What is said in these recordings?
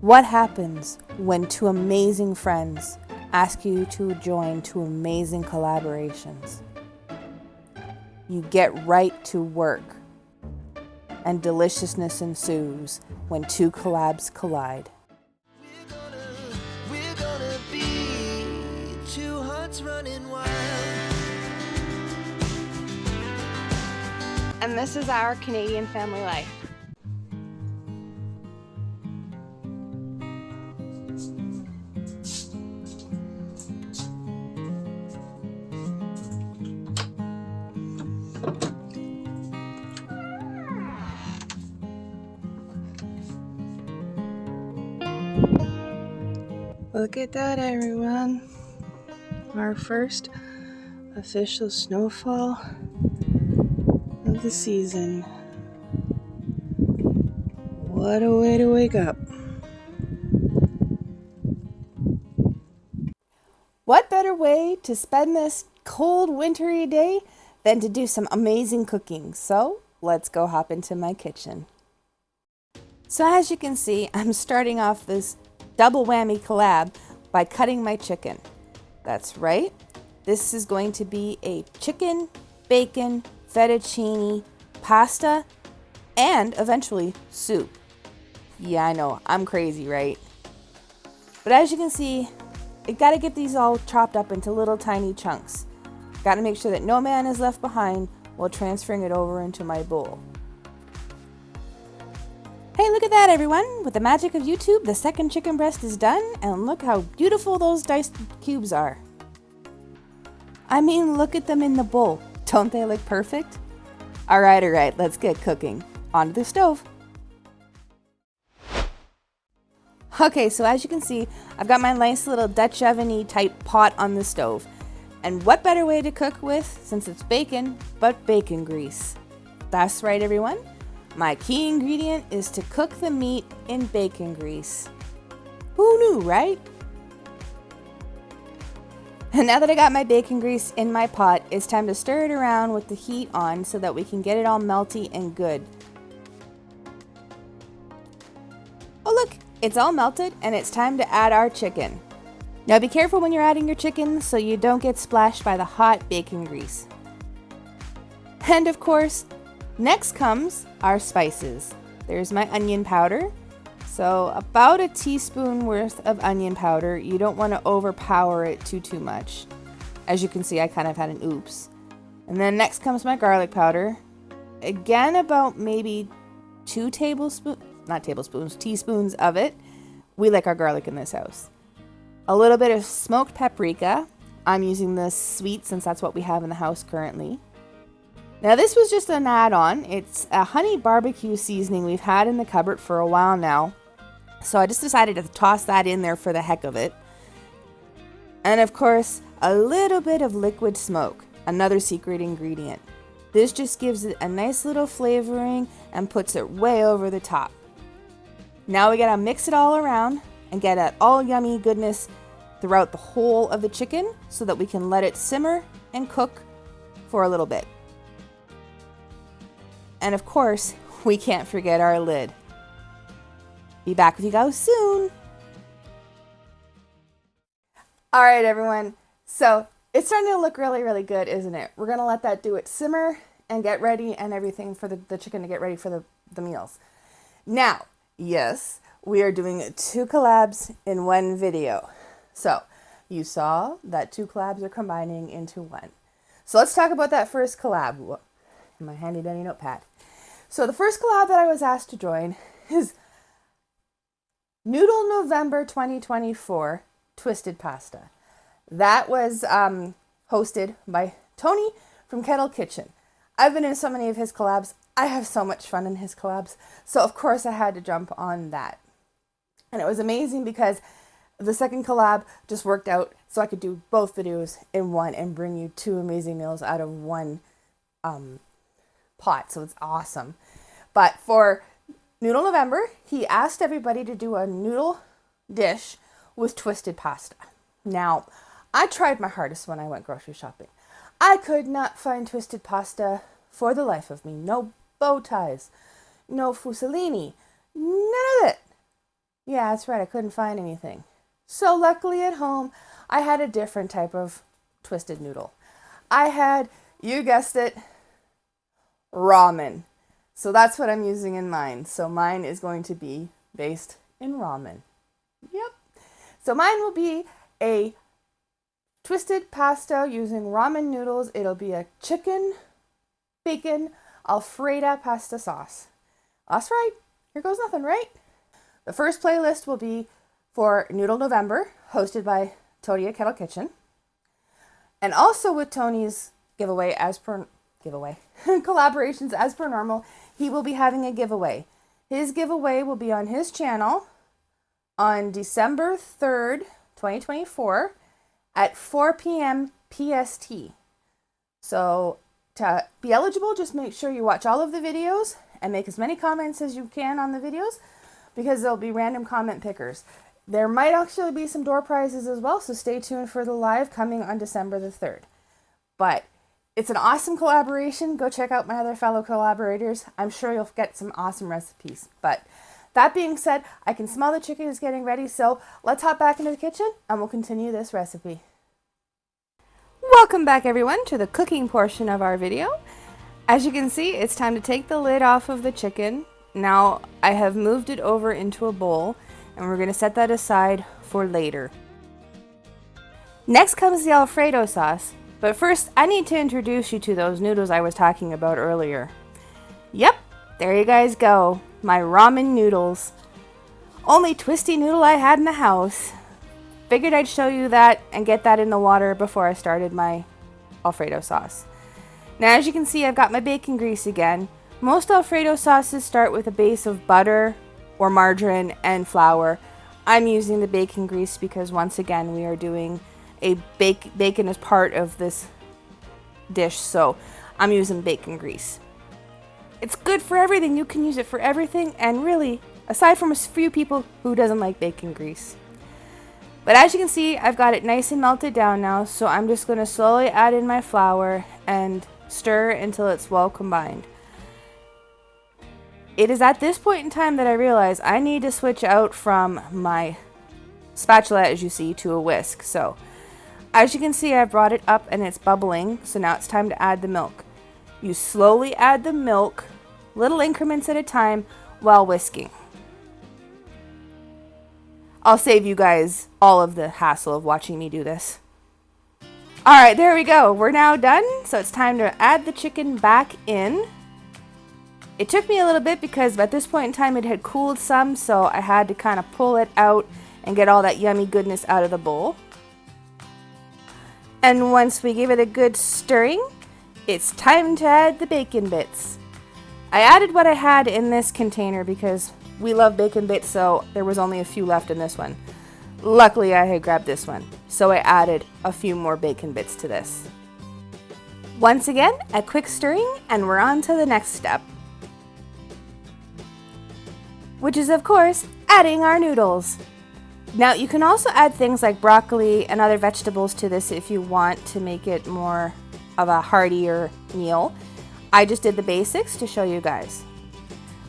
What happens when two amazing friends ask you to join two amazing collaborations? You get right to work, and deliciousness ensues when two collabs collide. We're gonna be two hearts running wild. And this is our Canadian family life. Look at that, everyone. Our first official snowfall of the season. What a way to wake up. What better way to spend this cold, wintry day than to do some amazing cooking? So let's go hop into my kitchen. So as you can see, I'm starting off this double whammy collab by cutting my chicken. That's right. This is going to be a chicken, bacon, fettuccine, pasta, and eventually soup. Yeah, I know, I'm crazy, right? But as you can see, I gotta get these all chopped up into little tiny chunks. Gotta make sure that no man is left behind while transferring it over into my bowl. Hey, look at that, everyone. With the magic of YouTube, the second chicken breast is done, and look how beautiful those diced cubes are. I mean, look at them in the bowl. Don't they look perfect? All right, let's get cooking. Onto the stove. Okay, so as you can see, I've got my nice little Dutch oven-y type pot on the stove. And what better way to cook with, since it's bacon, but bacon grease? That's right, everyone. My key ingredient is to cook the meat in bacon grease. Who knew, right? And now that I got my bacon grease in my pot, it's time to stir it around with the heat on so that we can get it all melty and good. Oh look, it's all melted and it's time to add our chicken. Now be careful when you're adding your chicken so you don't get splashed by the hot bacon grease. And of course, next comes our spices. There's my onion powder. So about a teaspoon worth of onion powder. You don't want to overpower it too much. As you can see, I kind of had an oops. And then next comes my garlic powder. Again, about maybe teaspoons of it. We like our garlic in this house. A little bit of smoked paprika. I'm using this sweet since that's what we have in the house currently. Now this was just an add-on. It's a honey barbecue seasoning we've had in the cupboard for a while now. So I just decided to toss that in there for the heck of it. And of course, a little bit of liquid smoke, another secret ingredient. This just gives it a nice little flavoring and puts it way over the top. Now we gotta mix it all around and get that all yummy goodness throughout the whole of the chicken so that we can let it simmer and cook for a little bit. And of course, we can't forget our lid. Be back with you guys soon. All right, everyone. So it's starting to look really good, isn't it? We're gonna let that do its simmer and get ready and everything for the chicken to get ready for the meals. Now, yes, we are doing two collabs in one video. So you saw that two collabs are combining into one. So let's talk about that first collab in my handy dandy notepad. So the first collab that I was asked to join is Noodle November 2024 Twisted Pasta. That was hosted by Tony from Kettle Kitchen. I've been in so many of his collabs. I have so much fun in his collabs. So of course I had to jump on that. And it was amazing because the second collab just worked out so I could do both videos in one and bring you two amazing meals out of one pot. So it's awesome. But for Noodle November, he asked everybody to do a noodle dish with twisted pasta. Now, I tried my hardest when I went grocery shopping. I could not find twisted pasta for the life of me. No bow ties, no fusilini, none of it. Yeah, that's right. I couldn't find anything. So luckily at home, I had a different type of twisted noodle. I had, you guessed it, ramen. So that's what I'm using in mine. So mine is going to be based in ramen. Yep. So mine will be a twisted pasta using ramen noodles. It'll be a chicken, bacon, Alfredo pasta sauce. That's right. Here goes nothing, right? The first playlist will be for Noodle November, hosted by Tony at Kettle Kitchen. And also with Tony's collaborations as per normal, he will be having a giveaway. His giveaway will be on his channel on December 3rd, 2024 at 4 p.m. PST. So to be eligible, just make sure you watch all of the videos and make as many comments as you can on the videos, because there'll be random comment pickers. There might actually be some door prizes as well, so stay tuned for the live coming on December the 3rd. But it's an awesome collaboration. Go check out my other fellow collaborators. I'm sure you'll get some awesome recipes. But that being said, I can smell the chicken is getting ready, so let's hop back into the kitchen and we'll continue this recipe. Welcome back everyone to the cooking portion of our video. As you can see, it's time to take the lid off of the chicken. Now I have moved it over into a bowl and we're going to set that aside for later. Next comes the Alfredo sauce, but first I need to introduce you to those noodles I was talking about earlier. Yep, there you guys go, my ramen noodles. Only twisty noodle I had in the house. Figured I'd show you that and get that in the water before I started my Alfredo sauce. Now as you can see, I've got my bacon grease again. Most Alfredo sauces start with a base of butter or margarine and flour. I'm using the bacon grease because once again we are doing a bacon as part of this dish, so I'm using bacon grease. It's good for everything. You can use it for everything, and really, aside from a few people who doesn't like bacon grease. But as you can see, I've got it nice and melted down now, so I'm just going to slowly add in my flour and stir until it's well combined. It is at this point in time that I realize I need to switch out from my spatula, as you see, to a whisk. So as you can see, I brought it up and it's bubbling, so now it's time to add the milk. You slowly add the milk, little increments at a time, while whisking. I'll save you guys all of the hassle of watching me do this. Alright, there we go. We're now done, so it's time to add the chicken back in. It took me a little bit because at this point in time it had cooled some, so I had to kind of pull it out and get all that yummy goodness out of the bowl. And once we give it a good stirring, it's time to add the bacon bits. I added what I had in this container because we love bacon bits, so there was only a few left in this one. Luckily I had grabbed this one, so I added a few more bacon bits to this. Once again, a quick stirring and we're on to the next step, which is of course adding our noodles. Now you can also add things like broccoli and other vegetables to this if you want to make it more of a heartier meal. I just did the basics to show you guys.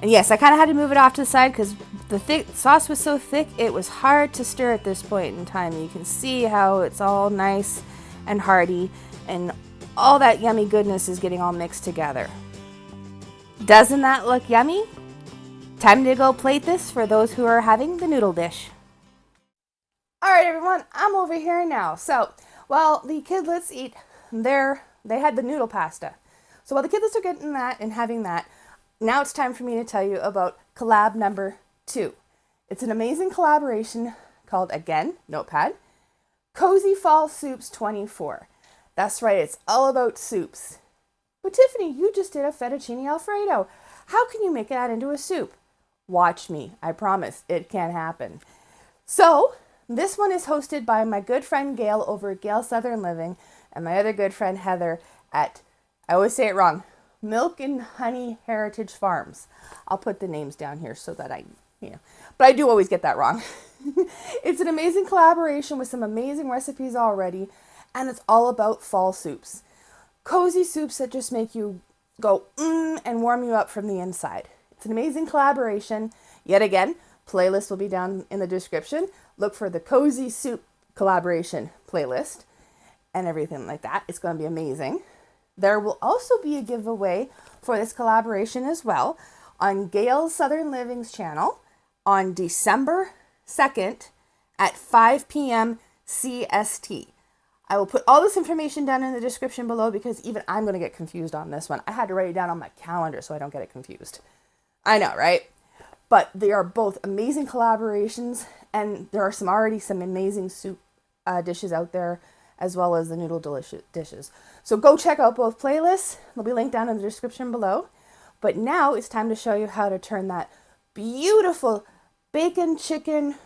And yes, I kind of had to move it off to the side because the sauce was so thick it was hard to stir at this point in time. You can see how it's all nice and hearty and all that yummy goodness is getting all mixed together. Doesn't that look yummy? Time to go plate this for those who are having the noodle dish. Alright everyone, I'm over here now. So, while the kidlets eat they had the noodle pasta. So while the kidlets are getting that and having that, now it's time for me to tell you about collab number 2. It's an amazing collaboration called, again, notepad, Cozy Fall Soups 24. That's right, it's all about soups. But Tiffany, you just did a fettuccine Alfredo. How can you make that into a soup? Watch me, I promise it can happen. So, this one is hosted by my good friend Gail over at Gail Southern Living and my other good friend Heather at, I always say it wrong, Milk and Honey Heritage Farms. I'll put the names down here so that but I do always get that wrong. It's an amazing collaboration with some amazing recipes already, and it's all about fall soups. Cozy soups that just make you go and warm you up from the inside. It's an amazing collaboration. Yet again, Playlist will be down in the description. Look for the Cozy Soup collaboration playlist and everything like that. It's going to be amazing. There will also be a giveaway for this collaboration as well on Gail's Southern Living's channel on December 2nd at 5 p.m. CST. I will put all this information down in the description below because even I'm going to get confused on this one. I had to write it down on my calendar so I don't get it confused. I know, right? But they are both amazing collaborations, and there are already some amazing soup dishes out there, as well as the noodle delicious dishes. So go check out both playlists. They'll be linked down in the description below. But now it's time to show you how to turn that beautiful bacon chicken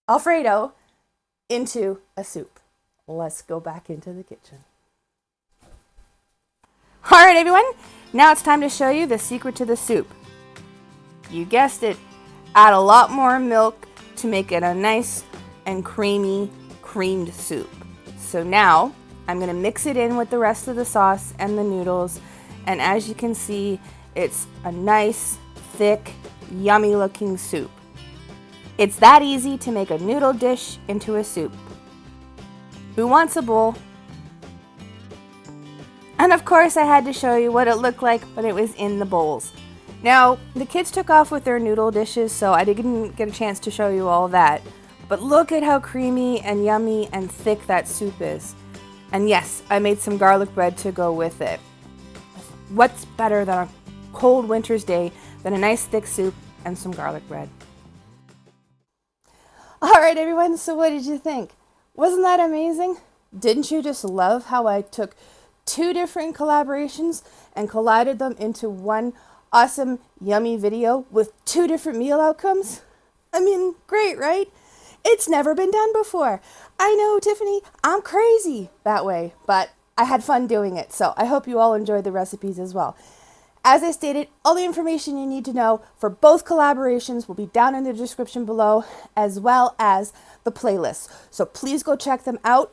Alfredo into a soup. Let's go back into the kitchen. All right, everyone. Now it's time to show you the secret to the soup. You guessed it. Add a lot more milk to make it a nice and creamed soup. So now I'm going to mix it in with the rest of the sauce and the noodles. And as you can see, it's a nice, thick, yummy looking soup. It's that easy to make a noodle dish into a soup. Who wants a bowl? And of course I had to show you what it looked like when it was in the bowls. Now, the kids took off with their noodle dishes, so I didn't get a chance to show you all that. But look at how creamy and yummy and thick that soup is. And yes, I made some garlic bread to go with it. What's better than a cold winter's day than a nice thick soup and some garlic bread? All right, everyone, so what did you think? Wasn't that amazing? Didn't you just love how I took two different collaborations and collided them into one awesome, yummy video with two different meal outcomes? I mean, great, right? It's never been done before. I know, Tiffany, I'm crazy that way, but I had fun doing it, so I hope you all enjoyed the recipes as well. As I stated, all the information you need to know for both collaborations will be down in the description below, as well as the playlists. So please go check them out.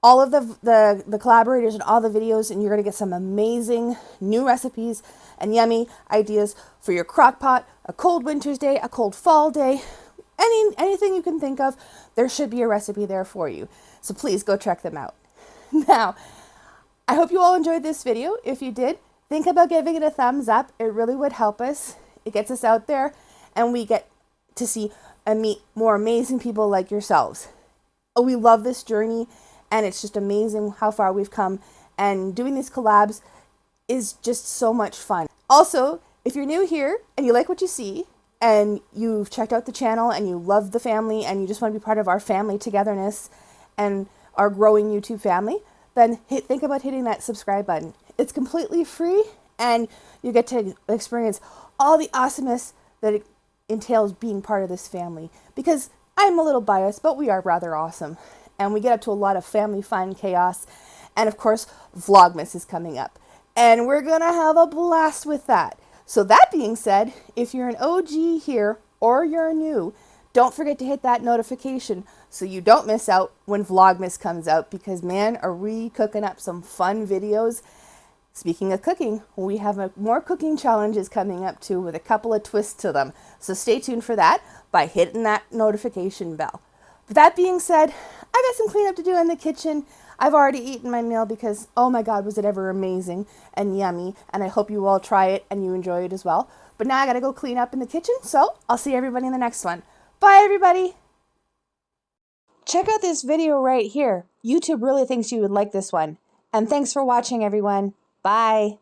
All of the collaborators and all the videos, and you're going to get some amazing new recipes and yummy ideas for your crock pot, a cold winter's day, a cold fall day, anything you can think of. There should be a recipe there for you. So please go check them out. Now, I hope you all enjoyed this video. If you did, think about giving it a thumbs up. It really would help us. It gets us out there, and we get to see and meet more amazing people like yourselves. We love this journey, and it's just amazing how far we've come. And doing these collabs is just so much fun. Also, if you're new here and you like what you see, and you've checked out the channel and you love the family and you just want to be part of our family togetherness and our growing YouTube family, then think about hitting that subscribe button. It's completely free, and you get to experience all the awesomeness that it entails being part of this family. Because I'm a little biased, but we are rather awesome. And we get up to a lot of family fun, chaos, and of course, Vlogmas is coming up. And we're going to have a blast with that. So that being said, if you're an OG here or you're new, don't forget to hit that notification so you don't miss out when Vlogmas comes out, because man, are we cooking up some fun videos. Speaking of cooking, we have more cooking challenges coming up too, with a couple of twists to them. So stay tuned for that by hitting that notification bell. With that being said, I got some cleanup to do in the kitchen. I've already eaten my meal because, oh my God, was it ever amazing and yummy. And I hope you all try it and you enjoy it as well. But now I got to go clean up in the kitchen. So I'll see everybody in the next one. Bye, everybody. Check out this video right here. YouTube really thinks you would like this one. And thanks for watching, everyone. Bye.